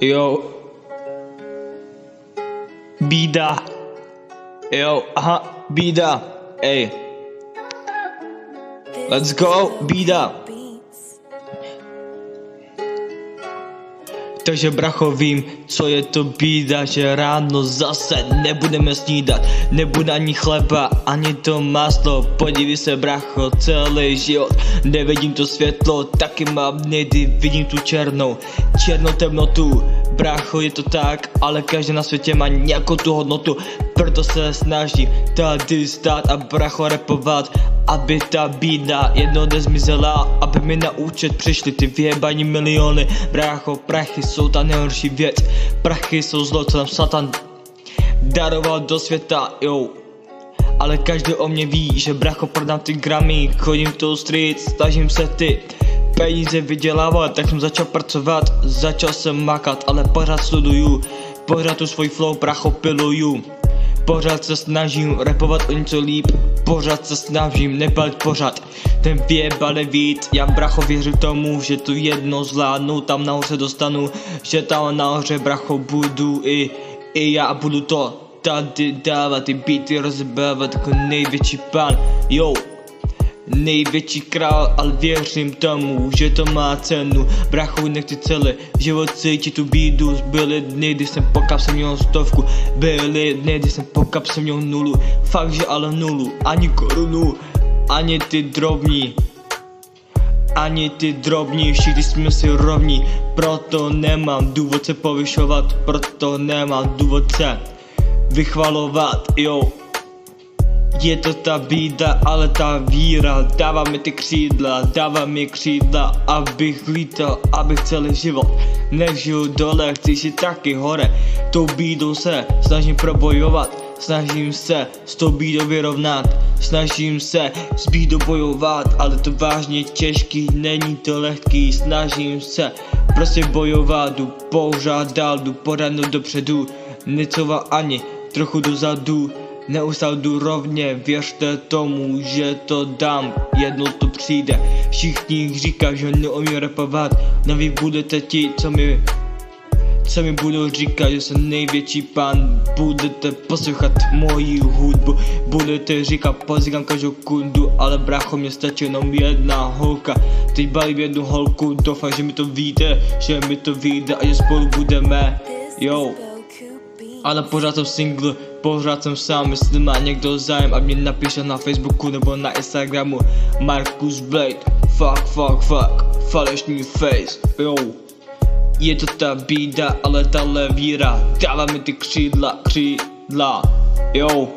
Jo. Bída. Jo, aha, bída. Ej. Let's go, bída. Takže bracho, vím, co je to bída, že ráno zase nebudeme snídat, nebude ani chleba, ani to maslo. Podívej se, bracho, celý život, nevidím to světlo, taky mám nejdy, vidím tu černou temnotu. Bracho, je to tak, ale každý na světě má nějakou tu hodnotu, proto se snaží tady stát a bracho rapovat, aby ta bída jednou nezmizela, aby mi na účet přišly ty vyjebaní miliony. Brácho, prachy jsou ta nejhorší věc, prachy jsou zlo, co nám Satan daroval do světa, jo. Ale každý o mě ví, že bracho, prodám ty gramy, chodím tou street, snažím se ty peníze vydělávat, tak jsem začal pracovat, začal jsem makat, ale pořád studuju, pořád tu svůj flow, bracho, piluju. Pořád se snažím rapovat o něco líp, pořád se snažím nepalit pořád ten vyjebaný vít. Já, bracho, věřím tomu, že to jedno zvládnu, tam nahoře dostanu, že tam nahoře, bracho, budu i já budu to tady dávat, ty beaty rozebávat jako největší pán, jo. Největší král, ale věřím tomu, že to má cenu. Brachu, nechci celé život cítit tu bídu. Byly dny, kdy jsem po kapse měl 100, byly dny, kdy jsem po kapse měl 0. Fakt, že ale 0, ani korunu, ani ty drobní, všichni jsme si rovní. Proto nemám důvod se povyšovat, proto nemám důvod se vychvalovat, jo. Je to ta bída, ale ta víra dává mi ty křídla, abych lítal, abych celý život nežil dole, chci si taky hore. Tou bídou se snažím probojovat, snažím se s tou bídou vyrovnat, snažím se s bídou bojovat, ale to vážně těžký, není to lehký, snažím se prostě bojovat, jdu pořád dál, jdu pořád dopředu, necova ani trochu dozadu. Neustále jdu rovně, věřte tomu, že to dám, jednou to přijde. Všichni říkají, že neumím rapovat, no vy budete ti, co mi budou říkat, že jsem největší pán. Budete poslouchat moji hudbu, budete říkat, pozýkám každou kundu, ale brácho, mě stačí jenom jedna holka. Teď balím jednu holku, doufám, že mi to vyjde, a že spolu budeme, jo. Ale pořád jsem single, pořád jsem sám, jestli má někdo zájem, a mě napíše na Facebooku nebo na Instagramu Marcus Blade, fuck, falešný face, jo. Je to ta bída, ale ta víra dává mi ty křídla, jo.